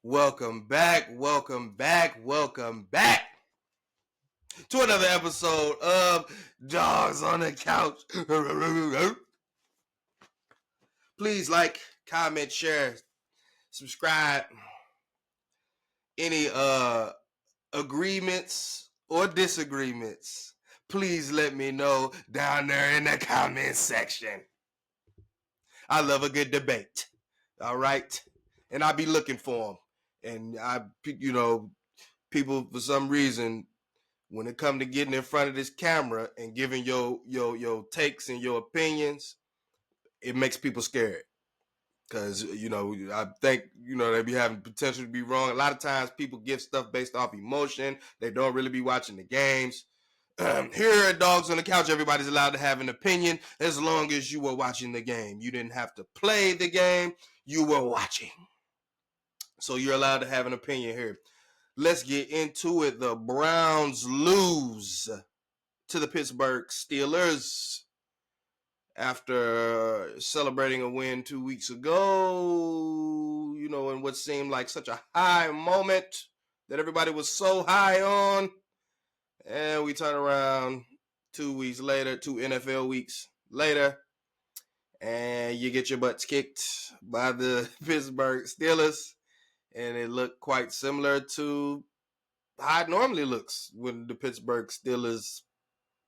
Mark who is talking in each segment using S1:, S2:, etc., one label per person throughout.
S1: Welcome back, welcome back, welcome back to another episode of Dogs on the Couch. Please like, comment, share, subscribe. Any agreements or disagreements, please let me know down there in the comment section. I love a good debate. All right? And I'll be looking for them. And people for some reason when it come to getting in front of this camera and giving your takes and your opinions, it makes people scared. Cause I think they be having potential to be wrong. A lot of times people give stuff based off emotion. They don't really be watching the games. Here at Dogs on the Couch, everybody's allowed to have an opinion as long as you were watching the game. You didn't have to play the game, you were watching. So you're allowed to have an opinion here. Let's get into it. The Browns lose to the Pittsburgh Steelers after celebrating a win 2 weeks ago, in what seemed like such a high moment that everybody was so high on. And we turn around 2 weeks later, 2 NFL weeks later, and you get your butts kicked by the Pittsburgh Steelers. And it looked quite similar to how it normally looks when the Pittsburgh Steelers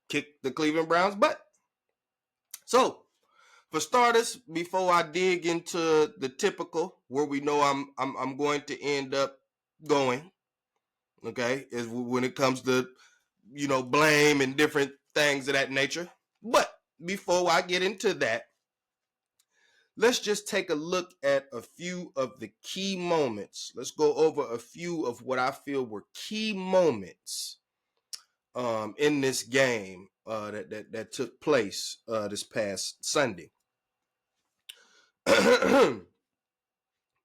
S1: kick the Cleveland Browns' butt. So, for starters, before I dig into the typical where we know I'm going to end up going, okay, is when it comes to blame and different things of that nature. But before I get into that, let's just take a look at a few of the key moments. Let's go over a few of what I feel were key moments in this game that took place this past Sunday.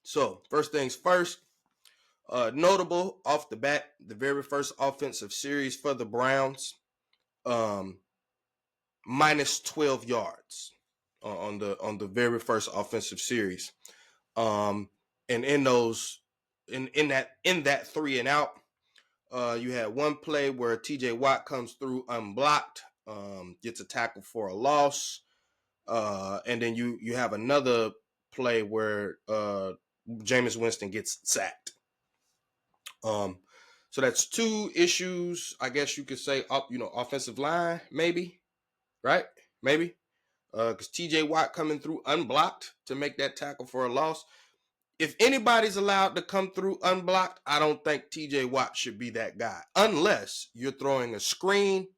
S1: So, first things first, notable off the bat, the very first offensive series for the Browns, minus 12 yards on the very first offensive series. And in that 3 and out, you had one play where TJ Watt comes through unblocked, gets a tackle for a loss. And then you have another play where Jameis Winston gets sacked. So that's 2 issues, I guess you could say, offensive line, maybe, right? Maybe. Because TJ Watt coming through unblocked to make that tackle for a loss. If anybody's allowed to come through unblocked, I don't think TJ Watt should be that guy. Unless you're throwing a screen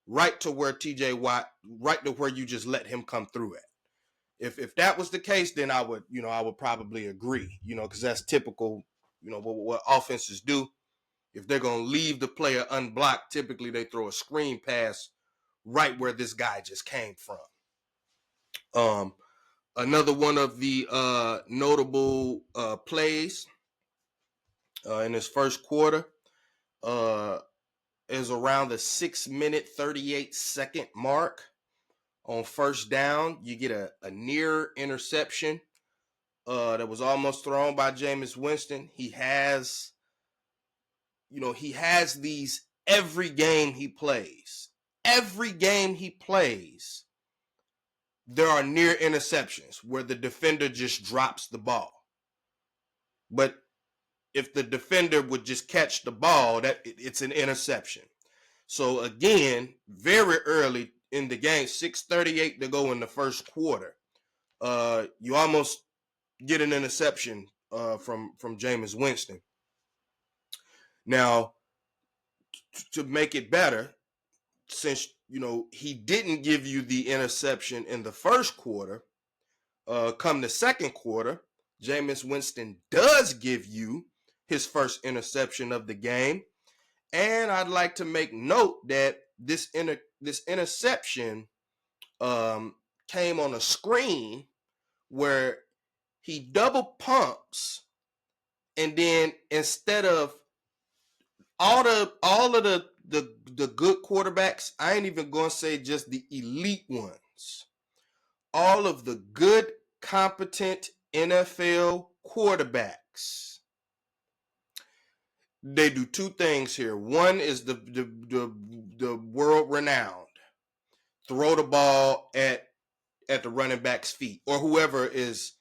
S1: right to where TJ Watt, right to where you just let him come through at. If that was the case, then I would probably agree, because that's typical, what offenses do. If they're going to leave the player unblocked, typically they throw a screen pass right where this guy just came from. Another one of the notable plays in this first quarter is around the 6-minute, 38-second mark. On first down, you get a near interception that was almost thrown by Jameis Winston. He has these every game he plays. Every game he plays, there are near interceptions where the defender just drops the ball. But if the defender would just catch the ball, it's an interception. So again, very early in the game, 6:38 to go in the first quarter, you almost get an interception from Jameis Winston. Now, to make it better, since he didn't give you the interception in the first quarter, come the second quarter, Jameis Winston does give you his first interception of the game. And I'd like to make note that this interception came on a screen where he double pumps, and then instead of all of the good quarterbacks, I ain't even gonna say just the elite ones, all of the good, competent NFL quarterbacks They do two things here. One is the world renowned throw the ball at the running back's feet or whoever is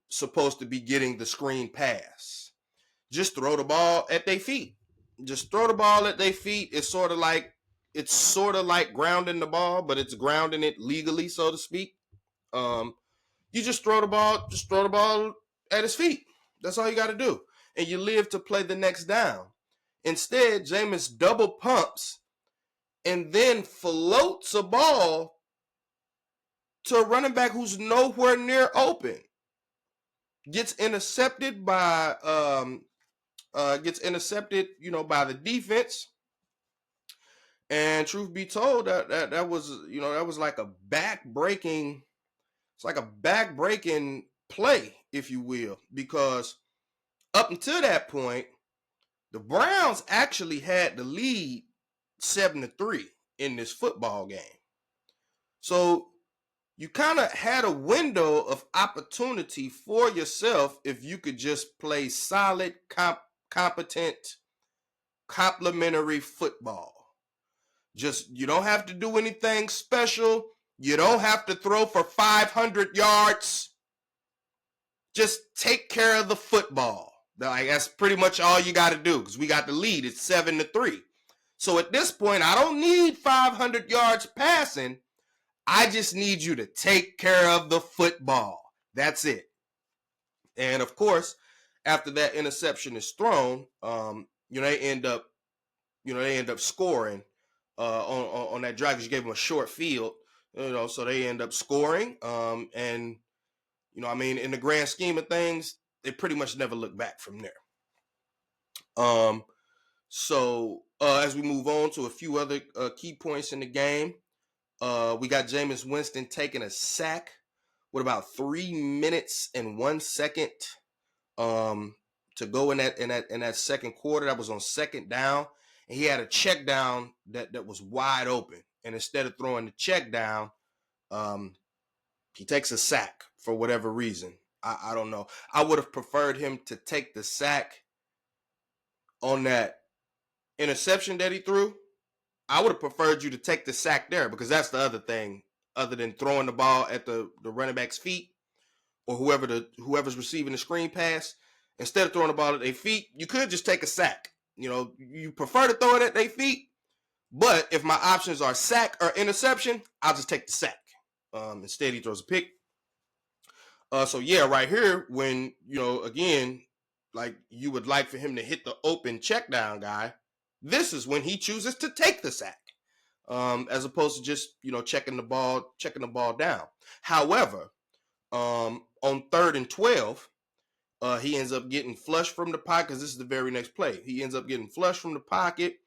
S1: supposed to be getting the screen pass. Just throw the ball at their feet. Just throw the ball at their feet. It's sort of like grounding the ball, but it's grounding it legally, so to speak. You just throw the ball at his feet. That's all you got to do, and you live to play the next down. Instead, Jameis double pumps and then floats a ball to a running back who's nowhere near open. Gets intercepted by by the defense. And truth be told, that was like a back-breaking. It's like a back-breaking play, if you will, because up until that point, the Browns actually had the lead 7-3 in this football game. So you kind of had a window of opportunity for yourself if you could just play solid, competent, complementary football. Just, you don't have to do anything special. You don't have to throw for 500 yards. Just take care of the football. Like, that's pretty much all you got to do because we got the lead. It's 7-3. So at this point, I don't need 500 yards passing. I just need you to take care of the football. That's it. And of course, after that interception is thrown, they end up scoring on that drive because you gave them a short field, so they end up scoring. And in the grand scheme of things, they pretty much never look back from there. So as we move on to a few other key points in the game, we got Jameis Winston taking a sack with about 3 minutes and 1 second to go in that second quarter. That was on second down, and he had a check down that was wide open. And instead of throwing the check down, he takes a sack for whatever reason. I don't know. I would have preferred him to take the sack on that interception that he threw. I would have preferred you to take the sack there because that's the other thing, other than throwing the ball at the running back's feet or whoever's receiving the screen pass. Instead of throwing the ball at their feet, you could just take a sack. You prefer to throw it at their feet, but if my options are sack or interception, I'll just take the sack. Instead, he throws a pick. So yeah, right here, when, again, like you would like for him to hit the open check down guy, this is when he chooses to take the sack, as opposed to just, checking the ball down. However, on 3rd and 12, he ends up getting flushed from the pocket because this is the very next play. He ends up getting flushed from the pocket,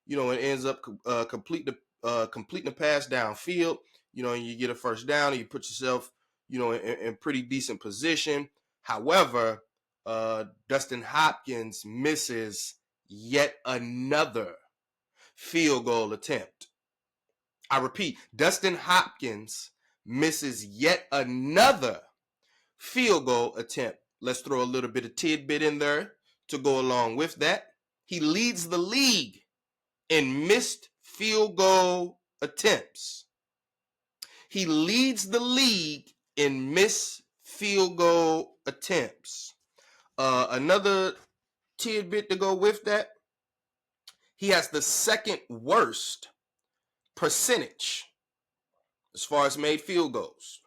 S1: and ends up completing the pass downfield, and you get a first down and you put yourself, in pretty decent position. However, Dustin Hopkins misses yet another field goal attempt. I repeat, Dustin Hopkins misses yet another field goal attempt. Let's throw a little bit of tidbit in there to go along with that. He leads the league in missed field goal attempts. He leads the league in missed field goal attempts. Another tidbit to go with that, he has the second worst percentage as far as made field goals.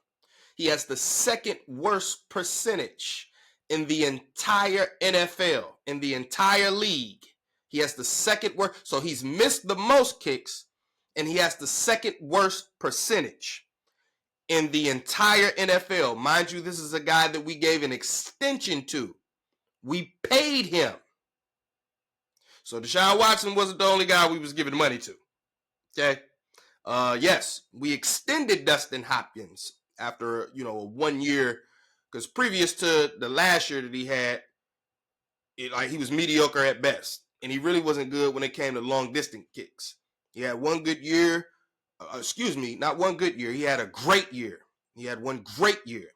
S1: He has the second worst percentage in the entire NFL, in the entire league. He has the second worst. So he's missed the most kicks, and he has the second worst percentage in the entire NFL. Mind you, this is a guy that we gave an extension to. We paid him. So Deshaun Watson wasn't the only guy we was giving money to. Okay? Yes, we extended Dustin Hopkins after, 1 year, because previous to the last year that he had, he was mediocre at best, and he really wasn't good when it came to long distance kicks. He had one good year. Not one good year. He had a great year. He had one great year.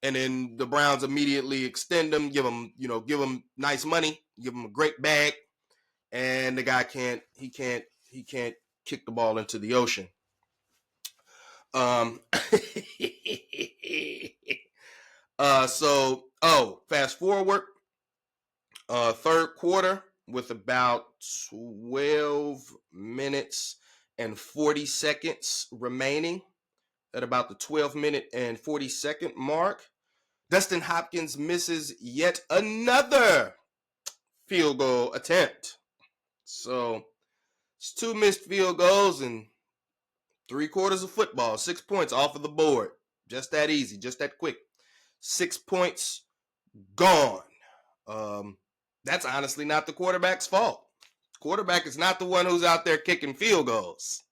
S1: And then the Browns immediately extend him, give him nice money, give him a great bag. and the guy can't kick the ball into the ocean. Fast forward, third quarter with about 12 minutes and 40 seconds remaining. At about the 12-minute and 40-second mark, Dustin Hopkins misses yet another field goal attempt. So it's 2 missed field goals and 3 quarters of football, 6 points off of the board. Just that easy, just that quick. 6 points gone. That's honestly not the quarterback's fault. Quarterback is not the one who's out there kicking field goals.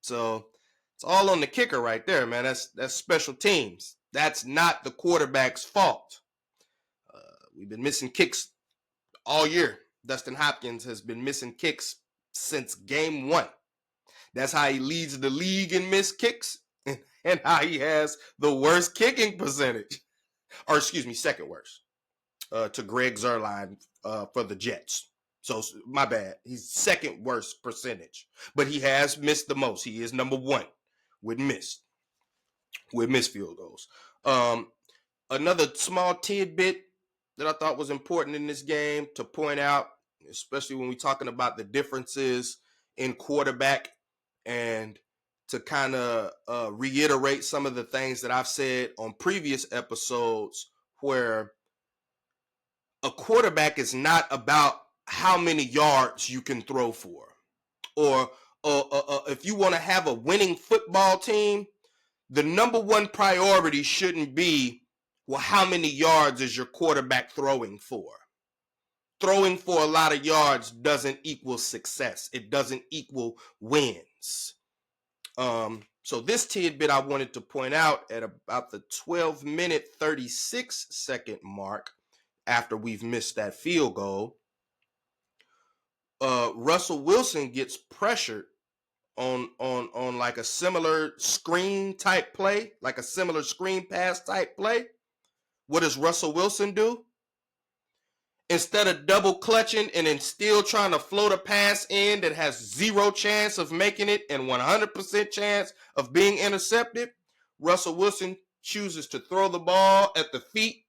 S1: So it's all on the kicker right there, man. That's special teams. That's not the quarterback's fault. We've been missing kicks all year. Dustin Hopkins has been missing kicks since game 1. That's how he leads the league in missed kicks and how he has the worst kicking percentage. Or excuse me, second worst. To Greg Zuerlein for the Jets. So my bad. He's second worst percentage. But he has missed the most. He is number 1 with missed field goals. Another small tidbit that I thought was important in this game to point out, especially when we're talking about the differences in quarterback, and to kind of reiterate some of the things that I've said on previous episodes, where a quarterback is not about how many yards you can throw for, or if you want to have a winning football team, the number 1 priority shouldn't be, well, how many yards is your quarterback throwing for? Throwing for a lot of yards doesn't equal success. It doesn't equal wins. So this tidbit I wanted to point out at about the 12-minute 36-second mark after we've missed that field goal. Russell Wilson gets pressured on like a similar screen type play, like a similar screen pass type play. What does Russell Wilson do? Instead of double clutching and then still trying to float a pass in that has 0 chance of making it and 100% chance of being intercepted, Russell Wilson chooses to throw the ball at the feet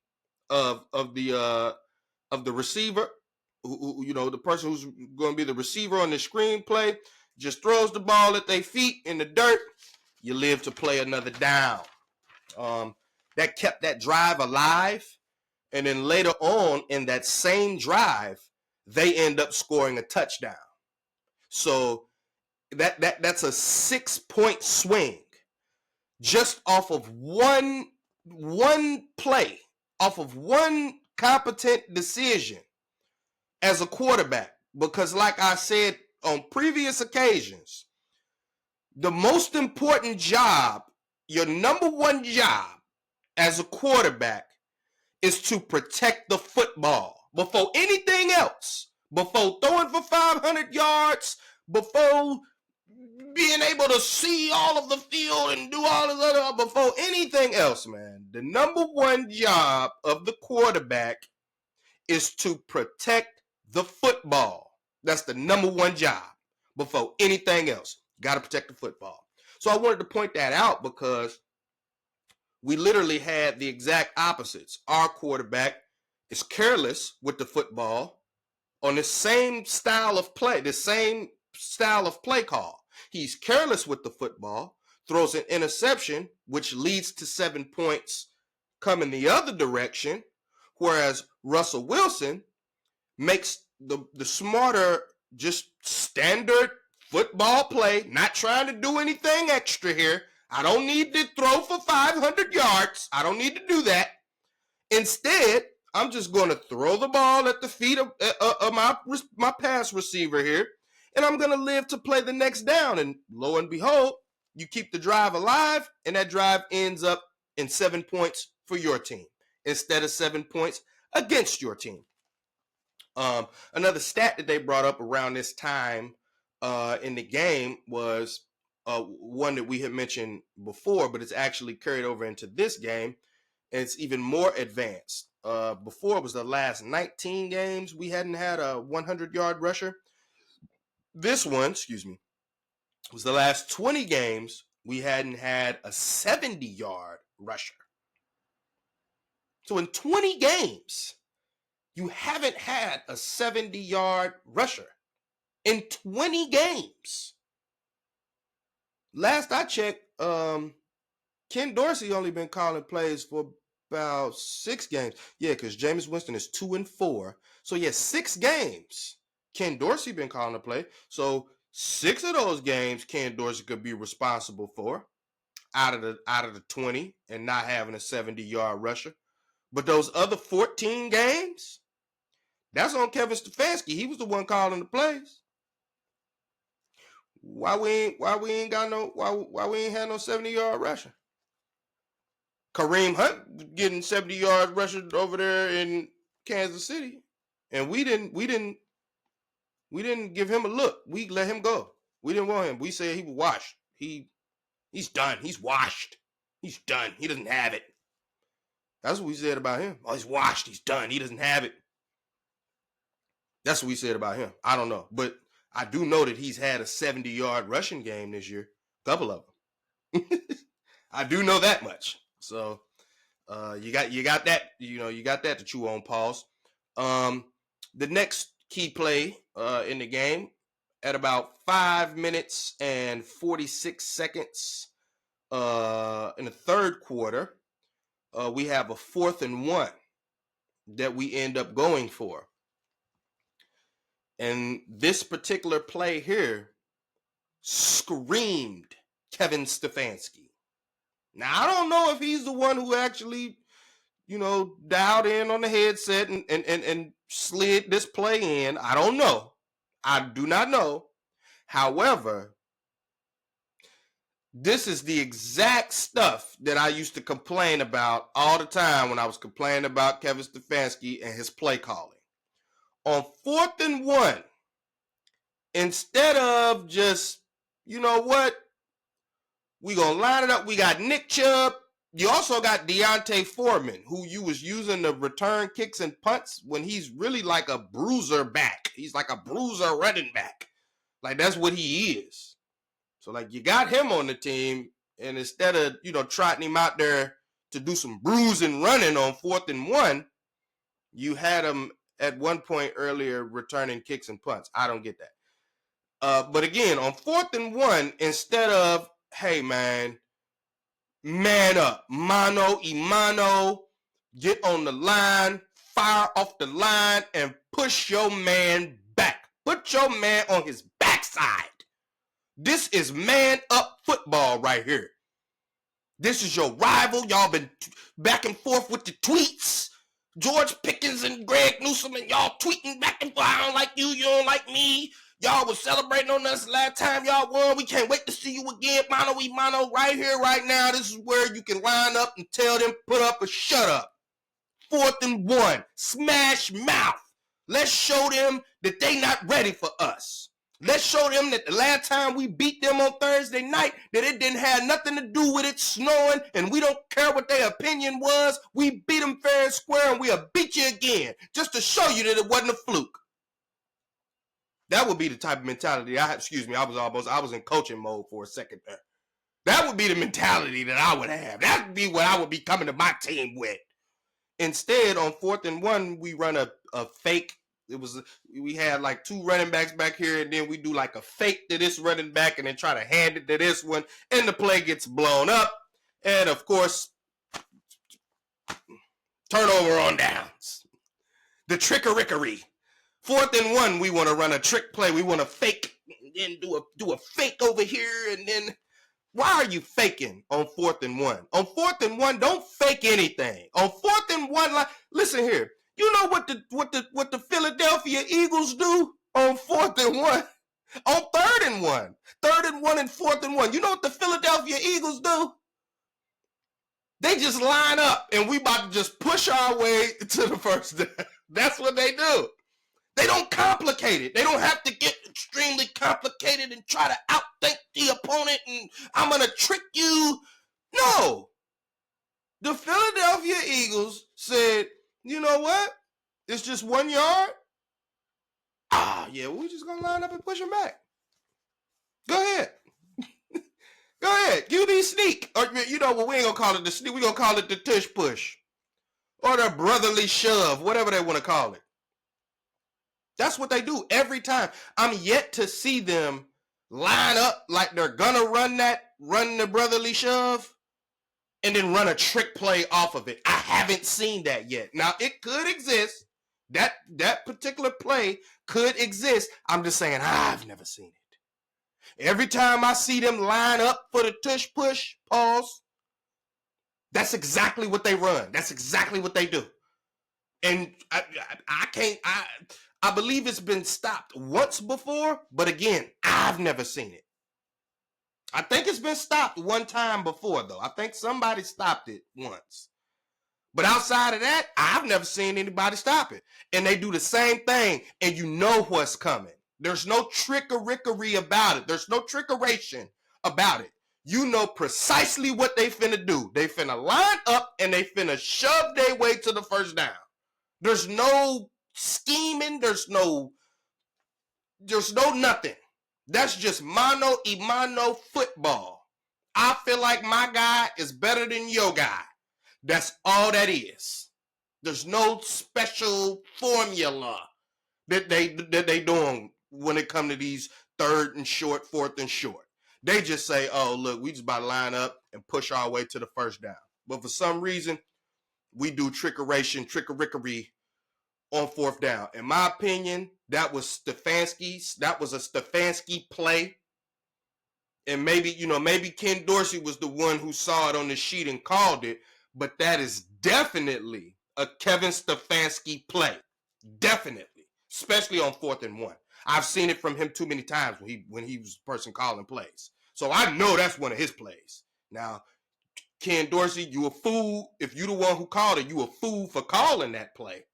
S1: of the receiver, who the person who's going to be the receiver on the screenplay, just throws the ball at their feet in the dirt. You live to play another down. That kept that drive alive. And then later on in that same drive, they end up scoring a touchdown. So that's a 6-point swing just off of one play, off of one competent decision as a quarterback. Because like I said on previous occasions, the most important job, your number 1 job as a quarterback, is to protect the football before anything else, before throwing for 500 yards, before being able to see all of the field and do all of that, before anything else, man. The number 1 job of the quarterback is to protect the football. That's the number 1 job before anything else. Got to protect the football. So I wanted to point that out because we literally had the exact opposites. Our quarterback is careless with the football on the same style of play, call. He's careless with the football, throws an interception, which leads to 7 points coming the other direction, whereas Russell Wilson makes the smarter, just standard football play, not trying to do anything extra here. I don't need to throw for 500 yards. I don't need to do that. Instead, I'm just going to throw the ball at the feet of my pass receiver here, and I'm going to live to play the next down. And lo and behold, you keep the drive alive, and that drive ends up in 7 points for your team instead of 7 points against your team. Another stat that they brought up around this time in the game was one that we had mentioned before, but it's actually carried over into this game, and it's even more advanced. Before, it was the last 19 games we hadn't had a 100-yard rusher. This one, excuse me, was the last 20 games we hadn't had a 70-yard rusher. So in 20 games, you haven't had a 70-yard rusher. In 20 games. Last I checked, Ken Dorsey only been calling plays for about 6 games. Yeah, because Jameis Winston is 2-4. So yeah, 6 games. Ken Dorsey been calling the play. So 6 of those games Ken Dorsey could be responsible for out of the 20 and not having a 70-yard rusher. But those other 14 games, that's on Kevin Stefanski. He was the one calling the plays. Why we ain't had no 70-yard rusher? Kareem Hunt getting 70-yard rusher over there in Kansas City, and we didn't give him a look. We let him go. We didn't want him. We said he was washed. He's done. He's washed. He's done. He doesn't have it. That's what we said about him. Oh, he's washed. He's done. He doesn't have it. That's what we said about him. I don't know, but I do know that he's had a 70-yard rushing game this year. A couple of them. I do know that much. So you got that, you got that to chew on, pause. The next key play in the game at about 5 minutes and 46 seconds in the third quarter, we have a 4th and 1 that we end up going for. And this particular play here screamed Kevin Stefanski. Now, I don't know if he's the one who actually, dialed in on the headset and slid this play in. I don't know. I do not know. However, this is the exact stuff that I used to complain about all the time when I was complaining about Kevin Stefanski and his play calling. On 4th and 1, instead of just, you know what, we gonna line it up. We got Nick Chubb. You also got Deontay Foreman, who you was using the return kicks and punts when he's really like a bruiser back. He's like a bruiser running back. Like, that's what he is. So, like, you got him on the team, and instead of, trotting him out there to do some bruising running on 4th and 1, you had him at one point earlier returning kicks and punts. I don't get that. But again, on 4th and 1, instead of, hey, man up, mano y mano, get on the line, fire off the line, and push your man back. Put your man on his backside. This is man up football right here. This is your rival. Y'all been back and forth with the tweets. George Pickens and Greg Newsome, and y'all tweeting back and forth. I don't like you, you don't like me. Y'all was celebrating on us last time y'all won. We can't wait to see you again. Mano y mano, right here, right now. This is where you can line up and tell them, put up or shut up. 4th and 1, smash mouth. Let's show them that they not ready for us. Let's show them that the last time we beat them on Thursday night, that it didn't have nothing to do with it snowing, and we don't care what their opinion was. We beat them fair and square, and we'll beat you again, just to show you that it wasn't a fluke. That would be the type of mentality I was in coaching mode for a second there. That would be the mentality that I would have. That would be what I would be coming to my team with. Instead, on 4th and 1, we run a fake. We had like 2 running backs back here, and then we do like a fake to this running back and then try to hand it to this one, and the play gets blown up. And of course, turnover on downs. The trickerickery. 4th and 1, we want to run a trick play. We want to fake and then do a fake over here, and then why are you faking on 4th and 1? On 4th and 1, don't fake anything. On 4th and 1, listen here. You know what the Philadelphia Eagles do on 4th and 1? On 3rd and 1. 3rd and 1 and 4th and 1. You know what the Philadelphia Eagles do? They just line up, and we about to just push our way to the first down. That's what they do. They don't complicate it. They don't have to get extremely complicated and try to outthink the opponent and I'm going to trick you. No. The Philadelphia Eagles said, you know what? It's just 1 yard. Yeah, we're just going to line up and push them back. Go ahead. Go ahead. QB sneak. Or, you know what? We ain't going to call it the sneak. We're going to call it the tush push. Or the brotherly shove. Whatever they want to call it. That's what they do every time. I'm yet to see them line up like they're going to run the brotherly shove, and then run a trick play off of it. I haven't seen that yet. Now, it could exist. That particular play could exist. I'm just saying I've never seen it. Every time I see them line up for the tush push, pause, that's exactly what they run. That's exactly what they do. And I believe it's been stopped once before, but again, I've never seen it. I think it's been stopped one time before, though. I think somebody stopped it once. But outside of that, I've never seen anybody stop it. And they do the same thing, and you know what's coming. There's no trickery about it. There's no trickeration about it. You know precisely what they finna do. They finna line up, and they finna shove their way to the first down. There's no scheming. There's no nothing. That's just mano y mano football. I feel like my guy is better than your guy. That's all that is. There's no special formula that they doing when it come to these third and short, fourth and short. They just say, oh, look, we just about to line up and push our way to the first down. But for some reason, we do trickery on fourth down. In my opinion, that was Stefanski's. That was a Stefanski play. And maybe Ken Dorsey was the one who saw it on the sheet and called it, but that is definitely a Kevin Stefanski play. Definitely. Especially on 4th and 1. I've seen it from him too many times when he was the person calling plays. So I know that's one of his plays. Now, Ken Dorsey, you a fool. If you the one who called it, you a fool for calling that play.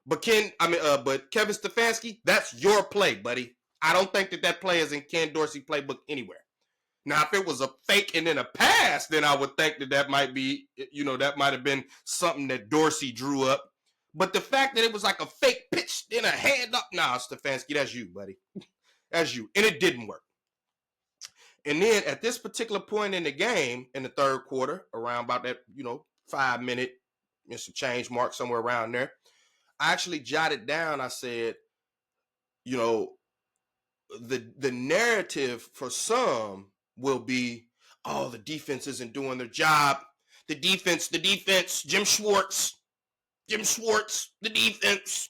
S1: But Kevin Stefanski, that's your play, buddy. I don't think that play is in Ken Dorsey playbook anywhere. Now, if it was a fake and then a pass, then I would think that might be, that might have been something that Dorsey drew up. But the fact that it was like a fake pitch, then a hand up, nah, Stefanski, that's you, buddy. That's you. And it didn't work. And then at this particular point in the game, in the third quarter, around about that, 5 minute, some change mark somewhere around there, I actually jotted down, I said, the narrative for some will be, oh, the defense isn't doing their job. The defense, Jim Schwartz, the defense.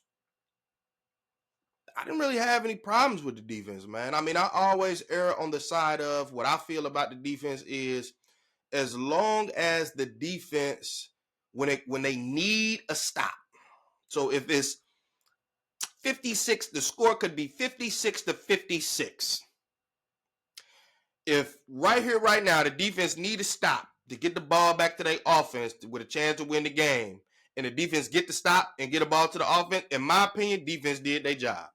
S1: I didn't really have any problems with the defense, man. I mean, I always err on the side of what I feel about the defense is as long as the defense, when they need a stop. So if it's 56, the score could be 56-56. If right here, right now, the defense need a stop to get the ball back to their offense with a chance to win the game, and the defense get the stop and get a ball to the offense, in my opinion, defense did their job.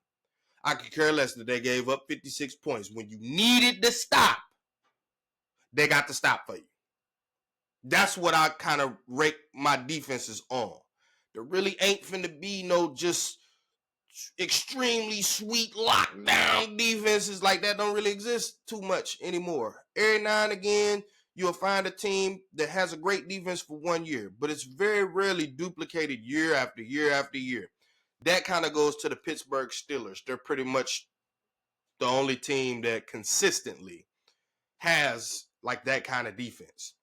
S1: I could care less that they gave up 56 points. When you needed the stop, they got the stop for you. That's what I kind of rate my defenses on. There really ain't finna be no just extremely sweet lockdown defenses like that. Don't really exist too much anymore. Every now and again, you'll find a team that has a great defense for 1 year, but it's very rarely duplicated year after year after year. That kind of goes to the Pittsburgh Steelers. They're pretty much the only team that consistently has like that kind of defense.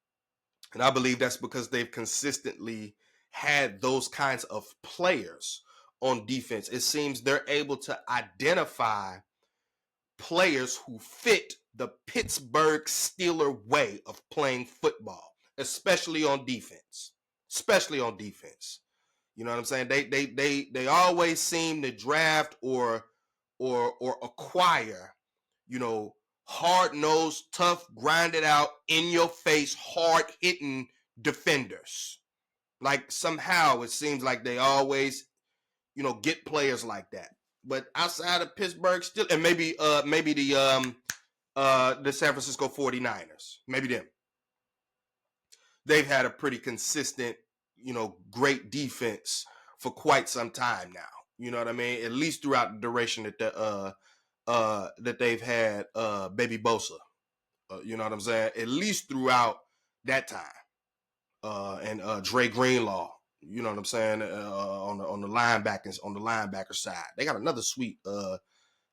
S1: And I believe that's because they've consistently had those kinds of players on defense. It seems they're able to identify players who fit the Pittsburgh Steelers way of playing football, especially on defense. You know what I'm saying? They always seem to draft or acquire, hard-nosed, tough, grinded out, in your face, hard-hitting defenders. Like somehow it seems like they always, get players like that. But outside of Pittsburgh still, and maybe the San Francisco 49ers, maybe them. They've had a pretty consistent, great defense for quite some time now. You know what I mean? At least throughout the duration that that they've had Baby Bosa. You know what I'm saying? At least throughout that time. And Dre Greenlaw. You know what I'm saying? On the linebacker side, they got another sweet. They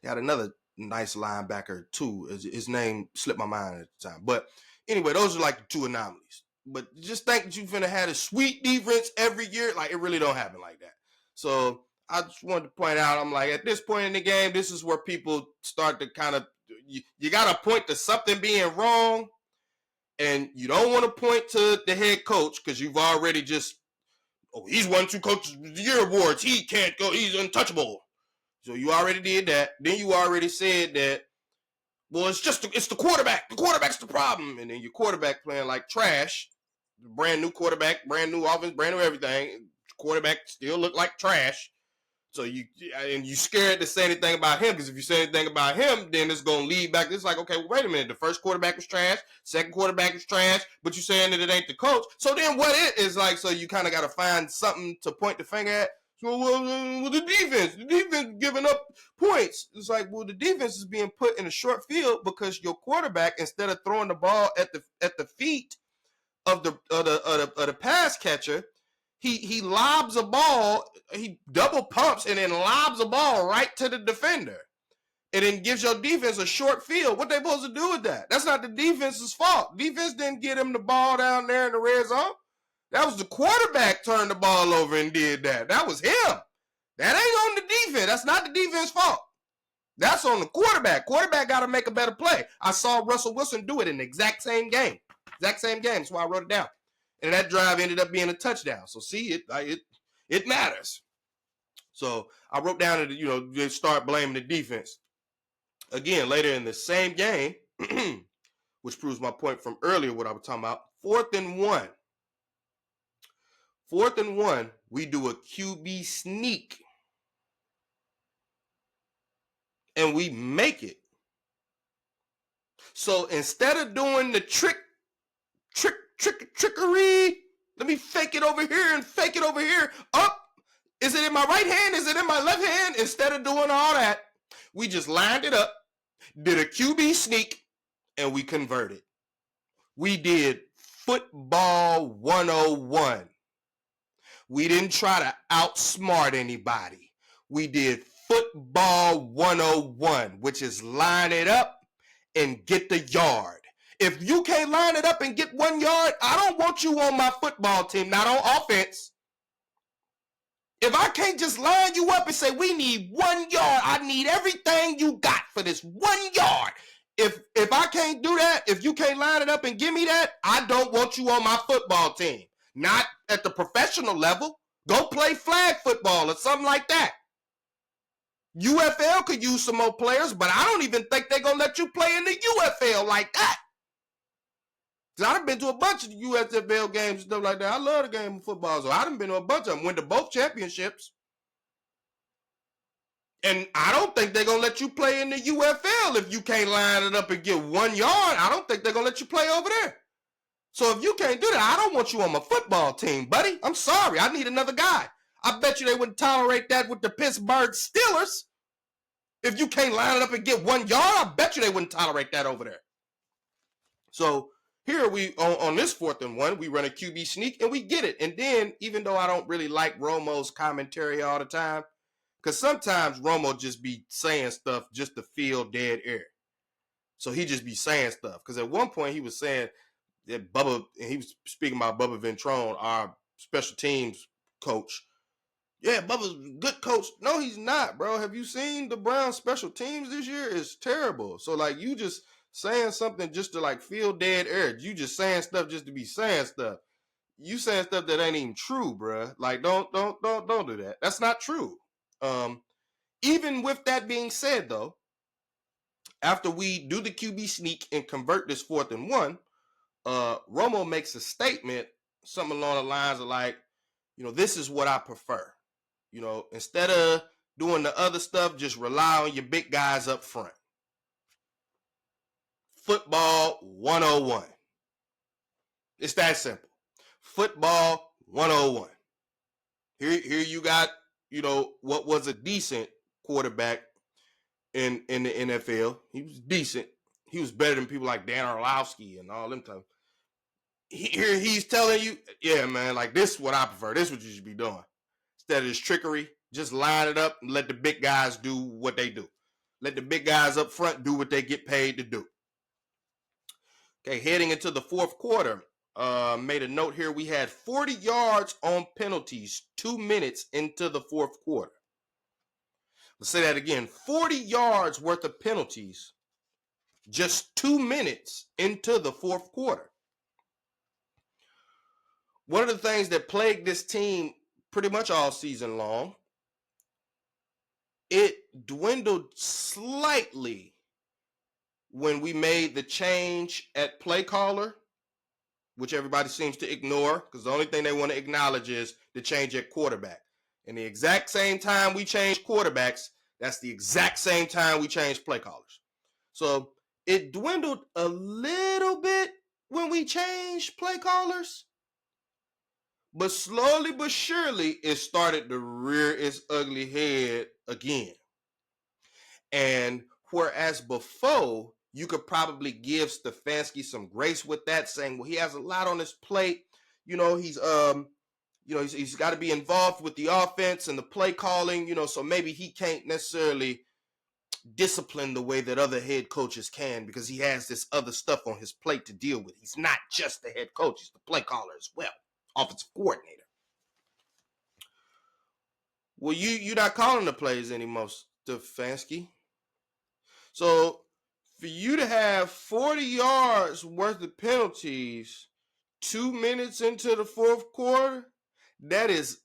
S1: had another nice linebacker too. His name slipped my mind at the time. But anyway, those are like the two anomalies. But just think that you finna have a sweet defense every year. Like, it really don't happen like that. So I just wanted to point out, I'm like, at this point in the game, this is where people start to kind of, you got to point to something being wrong. And you don't want to point to the head coach because you've already just, he's won 2 Coaches of the Year awards. He can't go. He's untouchable. So you already did that. Then you already said that, well, it's the quarterback. The quarterback's the problem. And then your quarterback playing like trash. Brand new quarterback, brand new offense, brand new everything. Quarterback still look like trash. So you scared to say anything about him, because if you say anything about him, then it's going to lead back. It's like, okay, well, wait a minute. The first quarterback was trash. Second quarterback was trash. But you're saying that it ain't the coach. So then what it is like, so you kind of got to find something to point the finger at. So, well, the defense giving up points. It's like, well, the defense is being put in a short field because your quarterback, instead of throwing the ball at the feet of the pass catcher, he lobs a ball, he double pumps and then lobs a ball right to the defender. And then gives your defense a short field. What they supposed to do with that? That's not the defense's fault. Defense didn't get him the ball down there in the red zone. That was the quarterback turned the ball over and did that. That was him. That ain't on the defense. That's not the defense's fault. That's on the quarterback. Quarterback got to make a better play. I saw Russell Wilson do it in the exact same game. That's why I wrote it down. And that drive ended up being a touchdown. So see, it matters. So I wrote down that, they start blaming the defense. Again, later in the same game, which proves my point from earlier, what I was talking about, 4th and 1. 4th and 1, we do a QB sneak. And we make it. So instead of doing the trickery, let me fake it over here and fake it over here. Up. Is it in my right hand? Is it in my left hand? Instead of doing all that, we just lined it up, did a QB sneak, and we converted. We did football 101. We didn't try to outsmart anybody. We did football 101, which is line it up and get the yard. If you can't line it up and get 1 yard, I don't want you on my football team, not on offense. If I can't just line you up and say, we need 1 yard, I need everything you got for this 1 yard. If I can't do that, if you can't line it up and give me that, I don't want you on my football team. Not at the professional level. Go play flag football or something like that. UFL could use some more players, but I don't even think they're going to let you play in the UFL like that. Because I've been to a bunch of USFL games and stuff like that. I love the game of football, so I've been to a bunch of them. Went to both championships. And I don't think they're going to let you play in the UFL if you can't line it up and get 1 yard. I don't think they're going to let you play over there. So if you can't do that, I don't want you on my football team, buddy. I'm sorry. I need another guy. I bet you they wouldn't tolerate that with the Pittsburgh Steelers. If you can't line it up and get 1 yard, I bet you they wouldn't tolerate that over there. So here we, on this 4th and 1, we run a QB sneak and we get it. And then, even though I don't really like Romo's commentary all the time, because sometimes Romo just be saying stuff just to fill dead air. So he just be saying stuff. Because at one point he was saying that Bubba, and he was speaking about Bubba Ventrone, our special teams coach. Yeah, Bubba's a good coach. No, he's not, bro. Have you seen the Browns special teams this year? It's terrible. So, like, you just saying something just to, like, feel dead air. You just saying stuff just to be saying stuff. You saying stuff that ain't even true, bro. Like, don't do that. That's not true. Even with that being said, though, after we do the QB sneak and convert this 4th and 1, Romo makes a statement, something along the lines of like, this is what I prefer. Instead of doing the other stuff, just rely on your big guys up front. Football 101. It's that simple. Football 101. Here you got, what was a decent quarterback in the NFL. He was decent. He was better than people like Dan Orlovsky and all them time. Here he's telling you, yeah, man, like this is what I prefer. This is what you should be doing. Instead of this trickery, just line it up and let the big guys do what they do. Let the big guys up front do what they get paid to do. Okay, heading into the fourth quarter, made a note here. We had 40 yards on penalties 2 minutes into the fourth quarter. Let's say that again. 40 yards worth of penalties just 2 minutes into the fourth quarter. One of the things that plagued this team pretty much all season long, it dwindled slightly when we made the change at play caller, which everybody seems to ignore because the only thing they want to acknowledge is the change at quarterback. And the exact same time we changed quarterbacks, that's the exact same time we changed play callers. So it dwindled a little bit when we changed play callers, but slowly but surely it started to rear its ugly head again. And whereas before, you could probably give Stefanski some grace with that, saying, well, he has a lot on his plate. He's got to be involved with the offense and the play calling, so maybe he can't necessarily discipline the way that other head coaches can because he has this other stuff on his plate to deal with. He's not just the head coach, he's the play caller as well, offensive coordinator. Well, you're not calling the plays anymore, Stefanski. So for you to have 40 yards worth of penalties 2 minutes into the fourth quarter, that is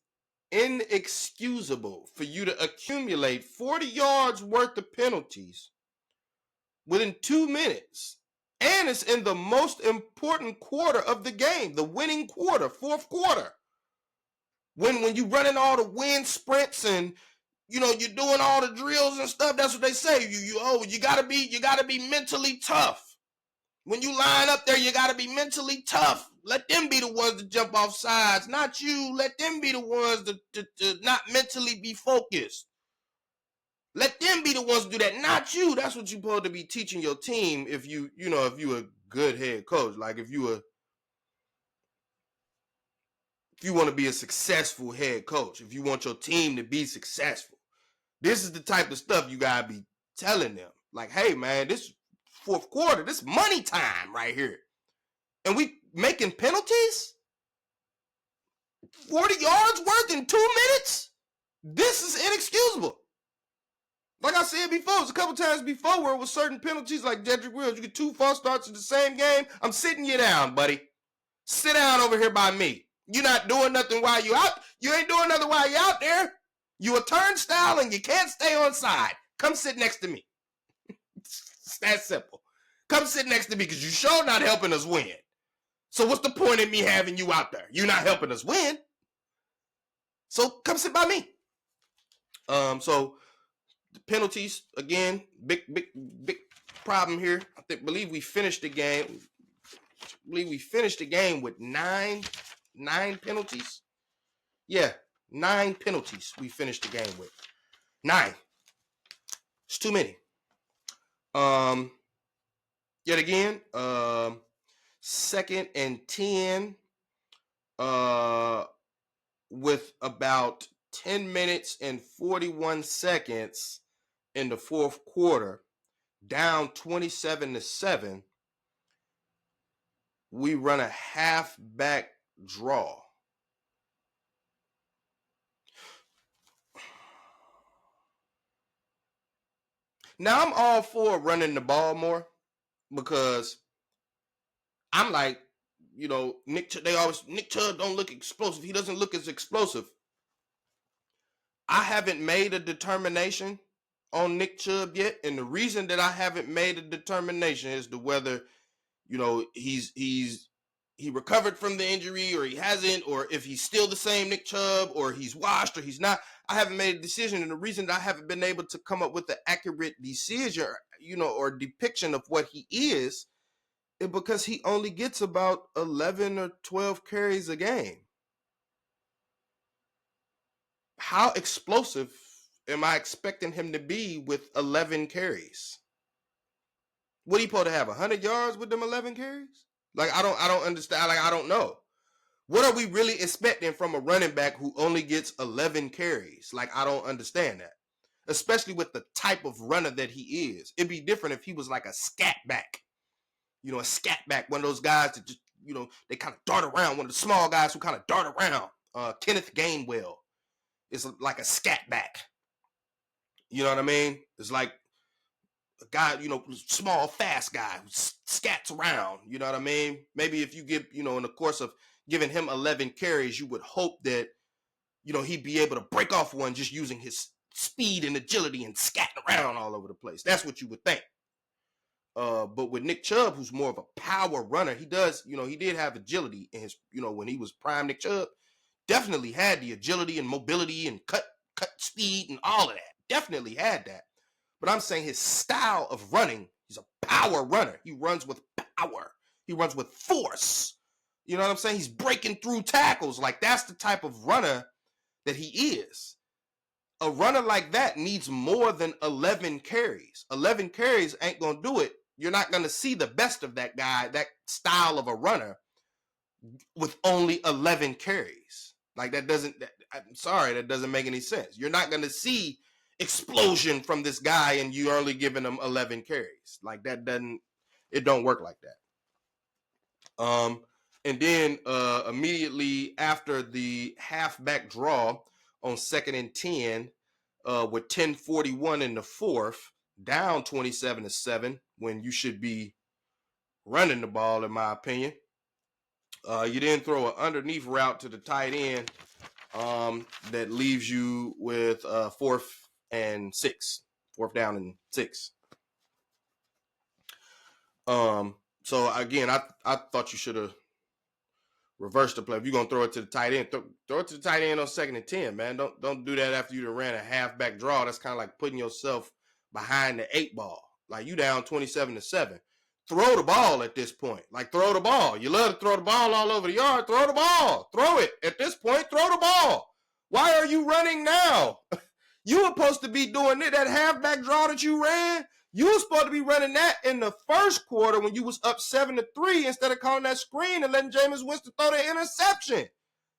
S1: inexcusable. For you to accumulate 40 yards worth of penalties within 2 minutes, and it's in the most important quarter of the game, the winning quarter, fourth quarter. When you running all the wind sprints and you're doing all the drills and stuff, that's what they say. You gotta be mentally tough. When you line up there, you gotta be mentally tough. Let them be the ones to jump off sides, not you. Let them be the ones to not mentally be focused. Let them be the ones to do that, not you. That's what you're supposed to be teaching your team if you a good head coach. Like if you want to be a successful head coach, if you want your team to be successful, this is the type of stuff you gotta be telling them. Like, hey man, this fourth quarter, this money time right here. And we making penalties? 40 yards worth in 2 minutes? This is inexcusable. Like I said before, it was a couple times before where it was certain penalties like Jedrick Wills. You get 2 false starts in the same game. I'm sitting you down, buddy. Sit down over here by me. You're not doing nothing while you out. You ain't doing nothing while you're out there. You a turnstile and you can't stay on side. Come sit next to me. It's that simple. Come sit next to me because you sure not helping us win. So what's the point in me having you out there? You're not helping us win. So come sit by me. So the penalties, again, big problem here. Believe we finished the game. With nine penalties. Yeah, 9 penalties we finished the game with. 9. It's too many. Yet again, 2nd and 10, with about 10 minutes and 41 seconds in the fourth quarter, down 27-7. We run a halfback draw. Now, I'm all for running the ball more because I'm like, Nick Chubb don't look explosive. He doesn't look as explosive. I haven't made a determination on Nick Chubb yet, and the reason that I haven't made a determination as to whether, he recovered from the injury or he hasn't, or if he's still the same Nick Chubb, or he's washed or he's not. I haven't made a decision, and the reason that I haven't been able to come up with the accurate decision, or depiction of what he is because he only gets about 11 or 12 carries a game. How explosive am I expecting him to be with 11 carries? What he supposed to have 100 yards with them 11 carries? Like I don't understand. Like I don't know. What are we really expecting from a running back who only gets 11 carries? Like I don't understand that. Especially with the type of runner that he is. It'd be different if he was like a scat back. A scat back, one of those guys that just, they kind of dart around, one of the small guys who kind of dart around. Kenneth Gainwell is like a scat back. You know what I mean? It's like a guy, small, fast guy who scats around. You know what I mean? Maybe if you give, in the course of giving him 11 carries, you would hope that, he'd be able to break off one just using his speed and agility and scatting around all over the place. That's what you would think. But with Nick Chubb, who's more of a power runner, he does, he did have agility in his, when he was prime Nick Chubb, definitely had the agility and mobility and cut speed and all of that. Definitely had that. But I'm saying his style of running, he's a power runner. He runs with power. He runs with force. You know what I'm saying? He's breaking through tackles. Like that's the type of runner that he is. A runner like that needs more than 11 carries. 11 carries ain't going to do it. You're not going to see the best of that guy, that style of a runner, with only 11 carries. Like that doesn't, I'm sorry, that doesn't make any sense. You're not going to see explosion from this guy and you only giving him 11 carries. Like that it don't work like that. And then immediately after the halfback draw on 2nd and 10, with 10:41 in the fourth, down 27-7, when you should be running the ball, in my opinion. You then throw an underneath route to the tight end that leaves you with 4th down and 6. So again, I thought you should have reversed the play. If you're gonna throw it to the tight end, throw it to the tight end on 2nd and 10, man. Don't do that after you ran a halfback draw. That's kind of like putting yourself behind the 8 ball. Like you down 27-7. Throw the ball at this point. Like throw the ball. You love to throw the ball all over the yard. Throw the ball. Throw it. At this point, throw the ball. Why are you running now? You were supposed to be doing it. That halfback draw that you ran, you were supposed to be running that in the first quarter when you was up 7-3 instead of calling that screen and letting Jameis Winston throw the interception.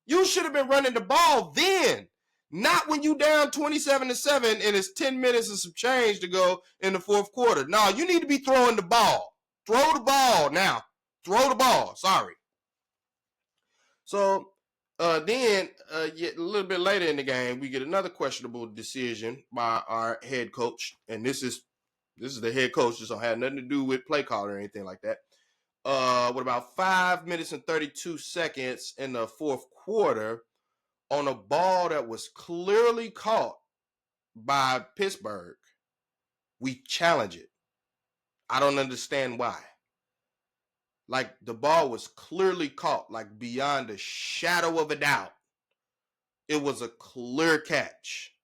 S1: You should have been running the ball then, not when you down 27-7 and it's 10 minutes and some change to go in the fourth quarter. No, you need to be throwing the ball. Throw the ball now. Throw the ball. Sorry. So then a little bit later in the game, we get another questionable decision by our head coach. And this is the head coach. This don't have nothing to do with play calling or anything like that. With about 5 minutes and 32 seconds in the fourth quarter, on a ball that was clearly caught by Pittsburgh, we challenge it. I don't understand why. Like the ball was clearly caught, like beyond a shadow of a doubt. It was a clear catch.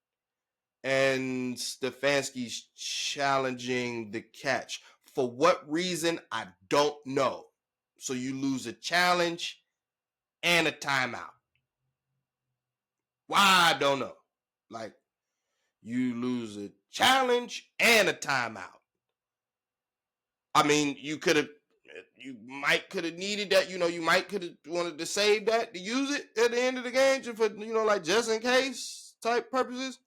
S1: And Stefanski's challenging the catch. For what reason, I don't know. So you lose a challenge and a timeout. Why, I don't know. Like, you lose a challenge and a timeout. I mean, you might could have needed that. You might could have wanted to save that to use it at the end of the game just for, like just in case type purposes.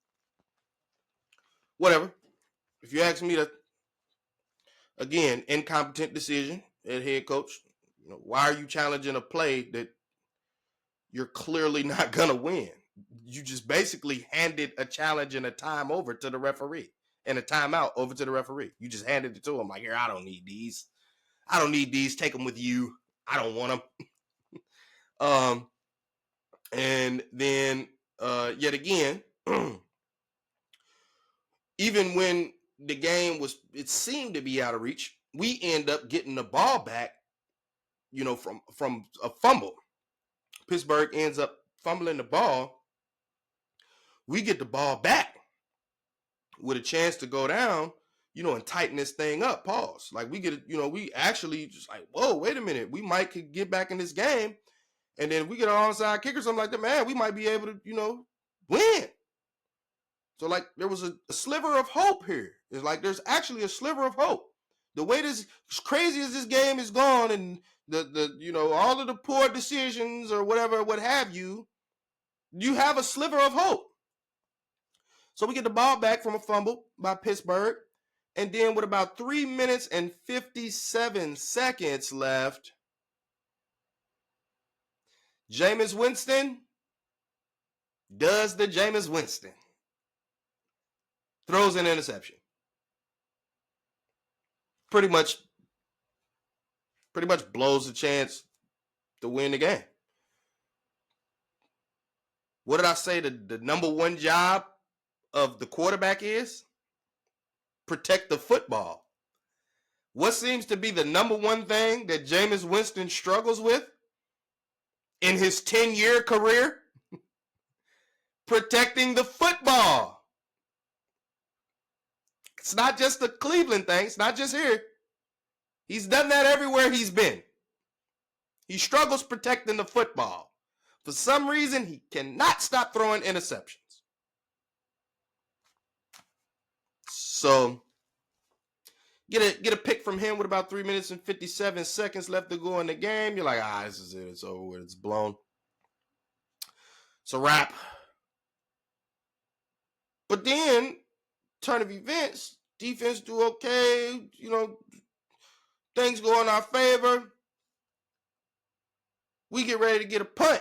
S1: Whatever. If you ask me, that again, incompetent decision at head coach. Why are you challenging a play that you're clearly not gonna win? You just basically handed a challenge and a time over to the referee and a timeout over to the referee. You just handed it to him like, here, I don't need these. Take them with you. I don't want them. And then yet again, even when the game it seemed to be out of reach, we end up getting the ball back, from a fumble. Pittsburgh ends up fumbling the ball. We get the ball back with a chance to go down, and tighten this thing up. Pause. Like we get, we actually just like, whoa, wait a minute. We might could get back in this game. And then we get an onside kick or something like that, man, we might be able to, win. So like there was a sliver of hope here. It's like there's actually a sliver of hope. The way this as crazy as this game is gone, and the all of the poor decisions or whatever, what have you, you have a sliver of hope. So we get the ball back from a fumble by Pittsburgh, and then with about 3 minutes and 57 seconds left, Jameis Winston does the Jameis Winston. Throws an interception. Pretty much blows the chance to win the game. What did I say the number one job of the quarterback is? Protect the football. What seems to be the number one thing that Jameis Winston struggles with in his 10-year career? Protecting the football. It's not just a Cleveland thing. It's not just here. He's done that everywhere he's been. He struggles protecting the football. For some reason, he cannot stop throwing interceptions. So, get a pick from him with about 3 minutes and 57 seconds left to go in the game. You're like, this is it. It's over with. It's blown. It's a wrap. But then, turn of events, defense do okay. Things go in our favor. We get ready to get a punt.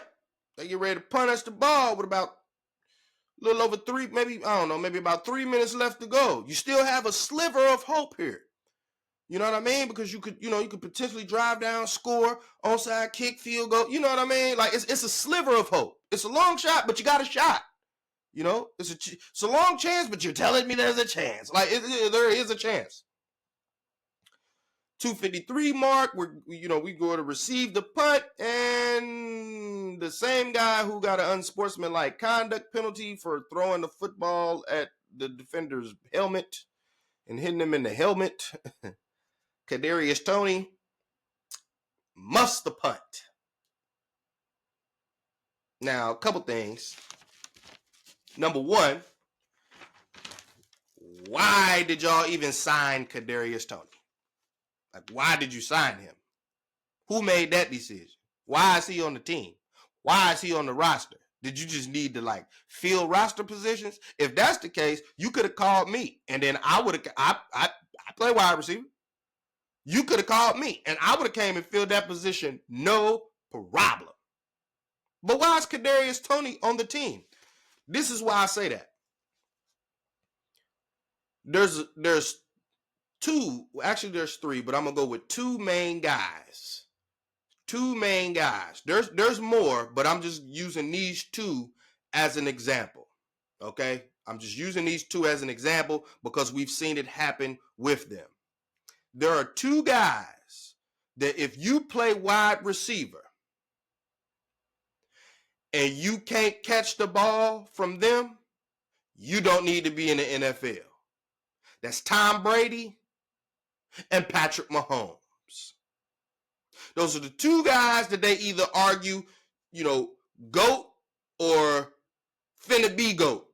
S1: They get ready to punt us the ball with about a little over maybe about 3 minutes left to go. You still have a sliver of hope here. You know what I mean? Because you could potentially drive down, score, onside kick, field goal. You know what I mean? Like it's a sliver of hope. It's a long shot, but you got a shot. It's a long chance, but you're telling me there's a chance. Like there is a chance. 2:53 mark, we go to receive the punt, and the same guy who got an unsportsmanlike conduct penalty for throwing the football at the defender's helmet and hitting him in the helmet, Kadarius Toney, must the punt. Now, a couple things. Number one, why did y'all even sign Kadarius Toney? Like, why did you sign him? Who made that decision? Why is he on the team? Why is he on the roster? Did you just need to fill roster positions? If that's the case, you could have called me, and then I would have. I play wide receiver. You could have called me, and I would have came and filled that position, no problem. But why is Kadarius Toney on the team? This is why I say that. There's two, actually there's three, but I'm going to go with two main guys. There's more, but I'm just using these two as an example. Okay? I'm just using these two as an example because we've seen it happen with them. There are two guys that if you play wide receiver and you can't catch the ball from them, you don't need to be in the NFL. That's Tom Brady and Patrick Mahomes. Those are the two guys that they either argue, GOAT or finna be GOAT.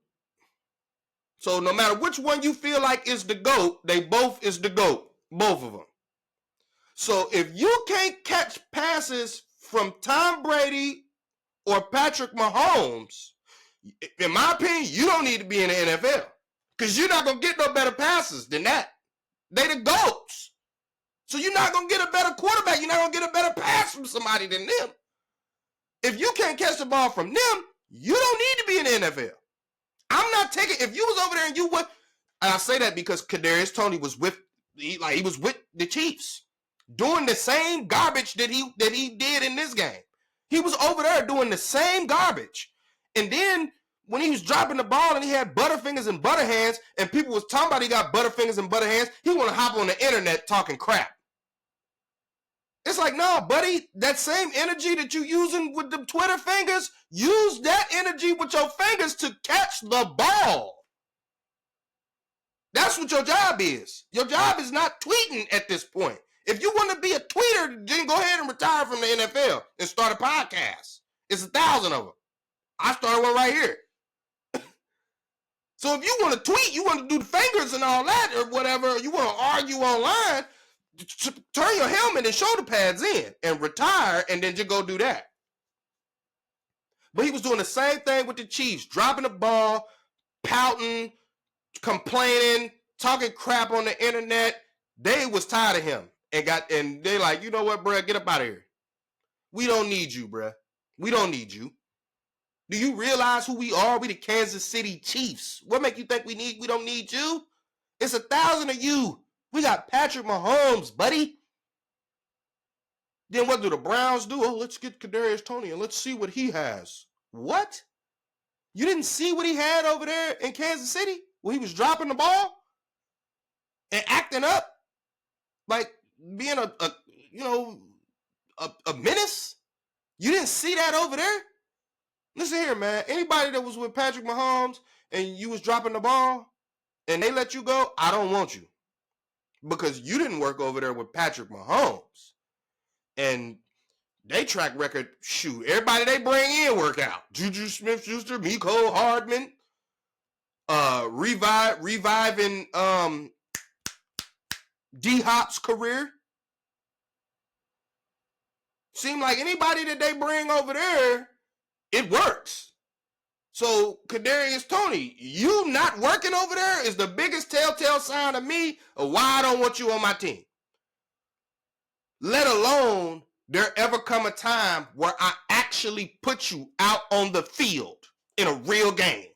S1: So no matter which one you feel like is the GOAT, they both is the GOAT. Both of them. So if you can't catch passes from Tom Brady or Patrick Mahomes, in my opinion, you don't need to be in the NFL. Because you're not going to get no better passes than that. They the GOATs. So you're not going to get a better quarterback. You're not going to get a better pass from somebody than them. If you can't catch the ball from them, you don't need to be in the NFL. I'm not taking, if you was over there and you would, and I say that because Kadarius Toney was with, he was with the Chiefs doing the same garbage that he did in this game. He was over there doing the same garbage. And then when he was dropping the ball and he had butterfingers and butter hands and people was talking about he got butterfingers and butter hands, he want to hop on the internet talking crap. It's like, no, buddy, that same energy that you using with the Twitter fingers, use that energy with your fingers to catch the ball. That's what your job is. Your job is not tweeting at this point. If you want to be a tweeter, then go ahead and retire from the NFL and start a podcast. It's 1,000 of them. I started one right here. So if you want to tweet, you want to do the fingers and all that or whatever, you want to argue online, turn your helmet and shoulder pads in and retire and then just go do that. But he was doing the same thing with the Chiefs, dropping the ball, pouting, complaining, talking crap on the internet. They was tired of him and they like, you know what, bro, get up out of here. We don't need you, bro. We don't need you. Do you realize who we are? We the Kansas City Chiefs. What make you think we don't need you? It's 1,000 of you. We got Patrick Mahomes, buddy. Then what do the Browns do? Oh, let's get Kadarius Toney and let's see what he has. What? You didn't see what he had over there in Kansas City when he was dropping the ball and acting up like being a menace? You didn't see that over there? Listen here, man. Anybody that was with Patrick Mahomes and you was dropping the ball and they let you go, I don't want you. Because you didn't work over there with Patrick Mahomes. And they track record, shoot, everybody they bring in work out. Juju Smith-Schuster, Mecole Hardman, reviving D-Hop's career. Seem like anybody that they bring over there, it works. So Kadarius Toney, you not working over there is the biggest telltale sign to me of why I don't want you on my team. Let alone there ever come a time where I actually put you out on the field in a real game.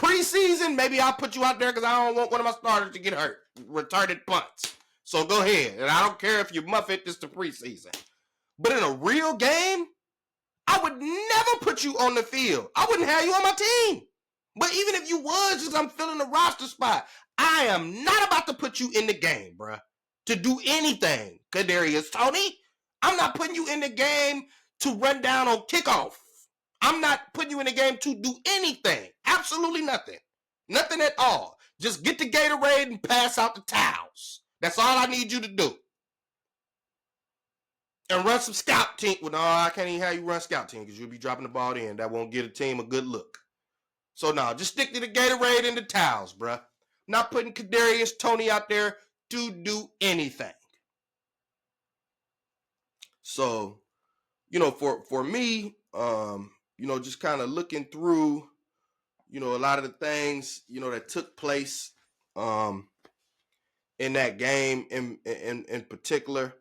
S1: Preseason, maybe I'll put you out there because I don't want one of my starters to get hurt. Retarded punts. So go ahead. And I don't care if you muff it, it's the preseason. But in a real game, I would never put you on the field. I wouldn't have you on my team. But even if you was, just I'm filling the roster spot, I am not about to put you in the game, bruh, to do anything, Kadarius Toney. I'm not putting you in the game to run down on kickoff. I'm not putting you in the game to do anything. Absolutely nothing. Nothing at all. Just get the Gatorade and pass out the towels. That's all I need you to do. And run some scout team. Well, no, I can't even have you run scout team because you'll be dropping the ball in. That won't get a team a good look. So, no, just stick to the Gatorade and the towels, bruh. Not putting Kadarius Toney out there to do anything. So, for me, just kind of looking through, a lot of the things, that took place in that game in particular.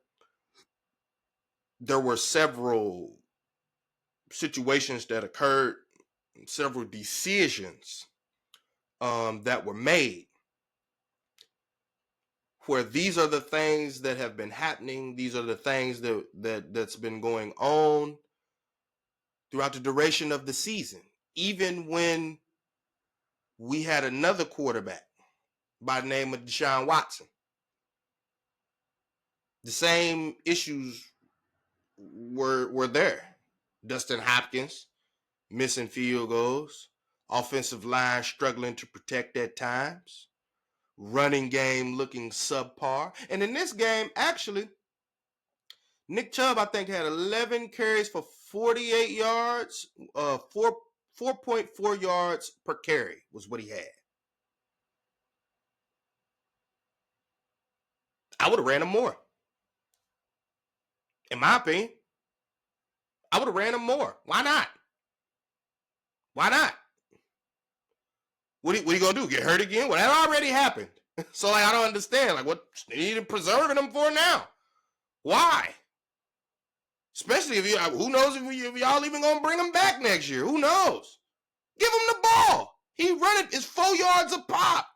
S1: There were several situations that occurred, several decisions that were made where these are the things that have been happening. These are the things that's been going on throughout the duration of the season. Even when we had another quarterback by the name of Deshaun Watson, the same issues were there. Dustin Hopkins missing field goals, offensive line struggling to protect at times, running game looking subpar. And in this game, actually, Nick Chubb, I think, had 11 carries for 48 yards, 4.4 yards per carry was what he had. I would have ran him more. In my opinion, I would have ran him more. Why not? Why not? What are you going to do? Get hurt again? Well, that already happened. So, I don't understand. What they need to preserving him for now? Why? Especially if who knows if y'all even going to bring him back next year? Who knows? Give him the ball. He run it. It's 4 yards a pop.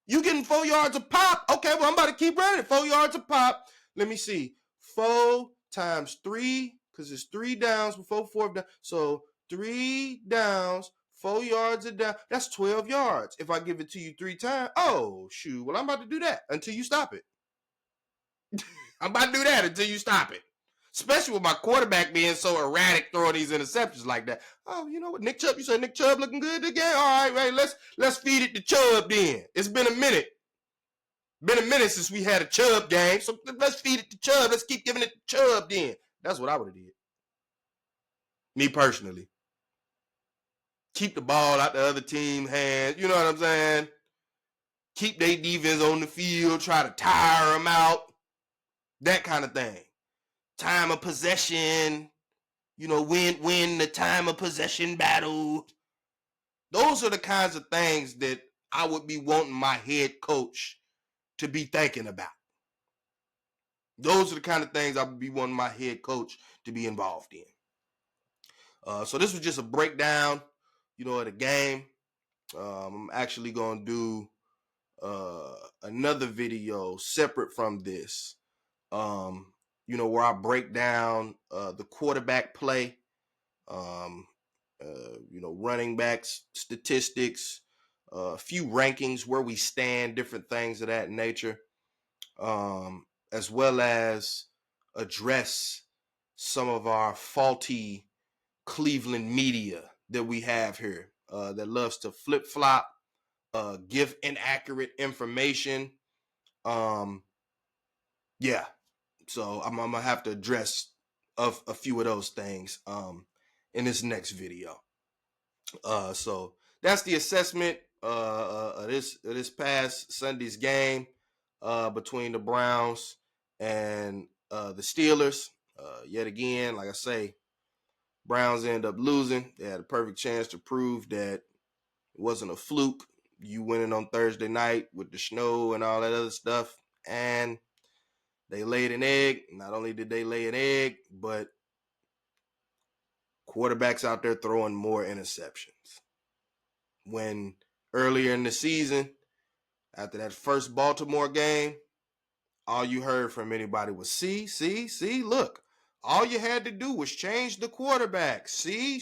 S1: You getting 4 yards a pop? Okay, well, I'm about to keep running it. 4 yards a pop. Let me see. 4 times 3, because it's 3 downs before 4 down. So 3 downs, 4 yards a down. That's 12 yards. If I give it to you 3 times, oh, shoot. Well, I'm about to do that until you stop it. I'm about to do that until you stop it. Especially with my quarterback being so erratic, throwing these interceptions like that. Oh, you know what? Nick Chubb, you said Nick Chubb looking good again? All right, let's feed it to Chubb then. It's been a minute. Been a minute since we had a Chubb game, so let's feed it to Chubb. Let's keep giving it to Chubb then. That's what I would have did. Me personally. keep the ball out the other team's hands. You know what I'm saying? Keep their defense on the field, try to tire them out, that kind of thing. Time of possession, win the time of possession battle. Those are the kinds of things that I would be wanting my head coach to be thinking about. Those are the kind of things I would be wanting my head coach to be involved in. So this was just a breakdown, of the game. I'm actually going to do another video separate from this, where I break down the quarterback play, running backs, statistics, a few rankings, where we stand, different things of that nature, as well as address some of our faulty Cleveland media that we have here that loves to flip-flop, give inaccurate information. Yeah, so I'm gonna have to address a few of those things in this next video. So that's the assessment of this past Sunday's game between the Browns and the Steelers. Yet again, like I say, Browns end up losing. They had a perfect chance to prove that it wasn't a fluke. You winning on Thursday night with the snow and all that other stuff. And they laid an egg. Not only did they lay an egg, but quarterbacks out there throwing more interceptions. When earlier in the season, after that first Baltimore game, all you heard from anybody was, see, look. All you had to do was change the quarterback. See.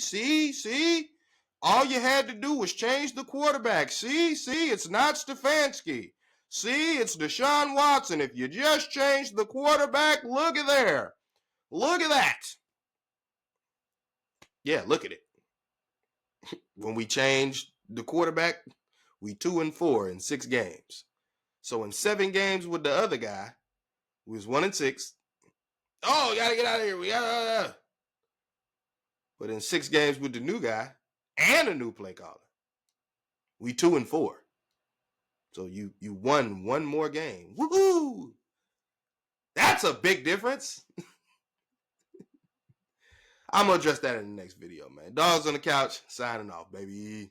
S1: All you had to do was change the quarterback. See, it's not Stefanski. See, it's Deshaun Watson. If you just change the quarterback, look at there. Look at that. Yeah, look at it. When we changed the quarterback, we 2-4 in 6 games. So in 7 games with the other guy, we was 1-6. Oh, you gotta get out of here. We gotta. But in 6 games with the new guy and a new play caller, we 2-4. So you won one more game. Woohoo! That's a big difference. I'm gonna address that in the next video, man. Dogs on the couch, signing off, baby.